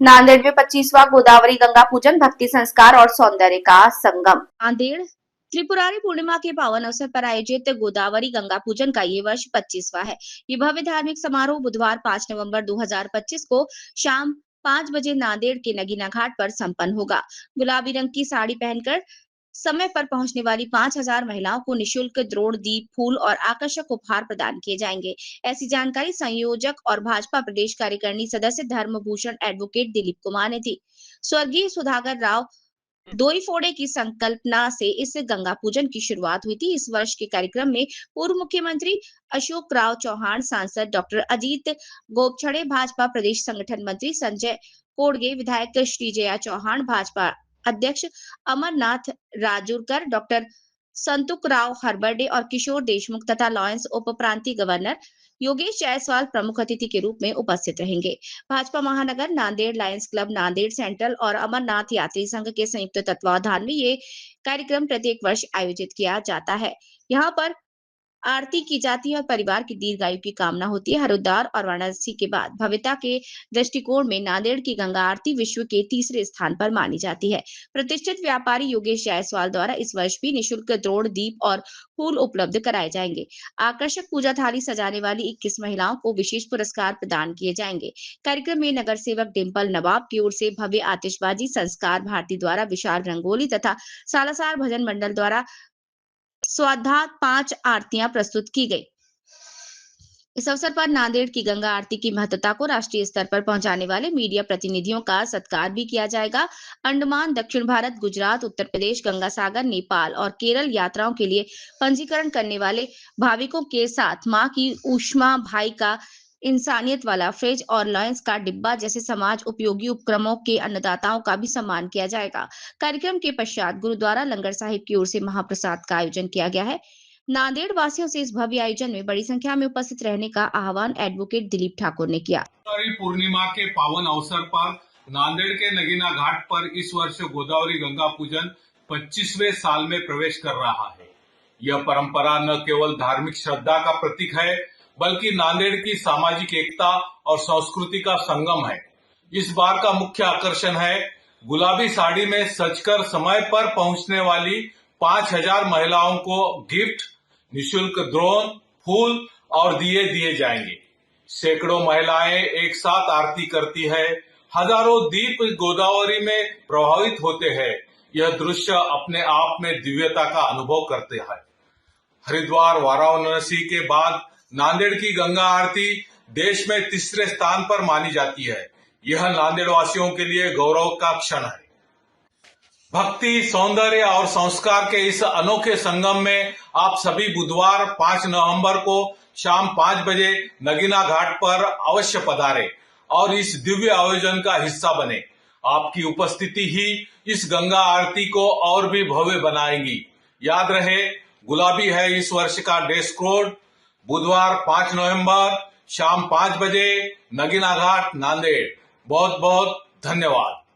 नांदेड़ में 25वां गोदावरी गंगा पूजन, भक्ति संस्कार और सौंदर्य का संगम। नांदेड़ त्रिपुरारी पूर्णिमा के पावन अवसर पर आयोजित गोदावरी गंगा पूजन का ये वर्ष 25वां है। ये भव्य धार्मिक समारोह बुधवार 5 नवंबर 2025 को शाम 5 बजे नांदेड़ के नगीना घाट पर संपन्न होगा। गुलाबी रंग की साड़ी पहनकर समय पर पहुंचने वाली 5,000 महिलाओं को निशुल्क द्रोण, दीप, फूल और आकर्षक उपहार प्रदान किए जाएंगे। ऐसी जानकारी संयोजक और भाजपा प्रदेश कार्यकारिणी सदस्य धर्मभूषण एडवोकेट दिलीप कुमार ने दी। स्वर्गीय सुधाकर राव दोई फोड़े की संकल्पना से इस गंगा पूजन की शुरुआत हुई थी। इस वर्ष के कार्यक्रम में पूर्व मुख्यमंत्री अशोक राव चौहान, सांसद डॉक्टर अजीत गोपछड़े, भाजपा प्रदेश संगठन मंत्री संजय कोड़गे, विधायक श्रीजया चौहान, भाजपा अध्यक्ष अमरनाथ राजूरकर, डॉक्टर संतुक राव हरबर्डे और किशोर देशमुख तथा लॉरेंस उप प्रांतीय गवर्नर योगेश जायसवाल प्रमुख अतिथि के रूप में उपस्थित रहेंगे। भाजपा महानगर, Nanded Lions club, Nanded central और अमरनाथ यात्री संघ के संयुक्त तत्वावधान में ये कार्यक्रम प्रत्येक वर्ष आयोजित किया जाता है। यहाँ पर आरती की जाती है और परिवार की दीर्घायु की कामना होती है। हरिद्वार और वाराणसी के बाद भव्यता के दृष्टिकोण में नांदेड़ की गंगा आरती विश्व के तीसरे स्थान पर मानी जाती है। प्रतिष्ठित व्यापारी योगेश जायसवाल द्वारा इस वर्ष भी निःशुल्क द्रोण, दीप और फूल उपलब्ध कराए जाएंगे। आकर्षक पूजा थाली सजाने वाली 21 महिलाओं को विशेष पुरस्कार प्रदान किए जाएंगे। कार्यक्रम में नगर सेवक डिम्पल नवाब की ओर से भव्य आतिशबाजी, संस्कार भारती द्वारा विशाल रंगोली तथा सालासर भजन मंडल द्वारा स्वाध्याय 5 आरतियां प्रस्तुत की गई। इस अवसर पर नांदेड़ की गंगा आरती की महत्ता को राष्ट्रीय स्तर पर पहुंचाने वाले मीडिया प्रतिनिधियों का सत्कार भी किया जाएगा। अंडमान, दक्षिण भारत, गुजरात, उत्तर प्रदेश, गंगा सागर, नेपाल और केरल यात्राओं के लिए पंजीकरण करने वाले भाविकों के साथ मां की ऊष्मा, भाई का इंसानियत वाला फ्रिज और लॉयंस का डिब्बा जैसे समाज उपयोगी उपक्रमों के अन्नदाताओं का भी सम्मान किया जाएगा। कार्यक्रम के पश्चात गुरुद्वारा लंगर साहिब की ओर से महाप्रसाद का आयोजन किया गया है। नांदेड़ वासियों से इस भव्य आयोजन में बड़ी संख्या में उपस्थित रहने का आह्वान एडवोकेट दिलीप ठाकुर ने किया। गोदावरी पूर्णिमा के पावन अवसर पर नांदेड़ के नगीना घाट पर इस वर्ष गोदावरी गंगा पूजन 25वें साल में प्रवेश कर रहा है। यह परंपरा न केवल धार्मिक श्रद्धा का प्रतीक है, बल्कि नांदेड़ की सामाजिक एकता और संस्कृति का संगम है। इस बार का मुख्य आकर्षण है गुलाबी साड़ी में सजकर समय पर पहुंचने वाली 5,000 महिलाओं को गिफ्ट, निःशुल्क द्रोण, फूल और दिए दिए जाएंगे। सैकड़ों महिलाएं एक साथ आरती करती है, हजारों दीप गोदावरी में प्रभावित होते हैं। यह दृश्य अपने आप में दिव्यता का अनुभव करते हैं। हरिद्वार, वाराणसी के बाद नांदेड़ की गंगा आरती देश में तीसरे स्थान पर मानी जाती है। यह नांदेड़ वासियों के लिए गौरव का क्षण है। भक्ति, सौंदर्य और संस्कार के इस अनोखे संगम में आप सभी बुधवार 5 नवंबर को शाम 5 बजे नगीना घाट पर अवश्य पधारें और इस दिव्य आयोजन का हिस्सा बने। आपकी उपस्थिति ही इस गंगा आरती को और भी भव्य बनाएगी। याद रहे, गुलाबी है इस वर्ष का ड्रेस कोड। बुधवार 5 नवंबर शाम 5 बजे नगीना घाट, नांदेड़। बहुत बहुत धन्यवाद।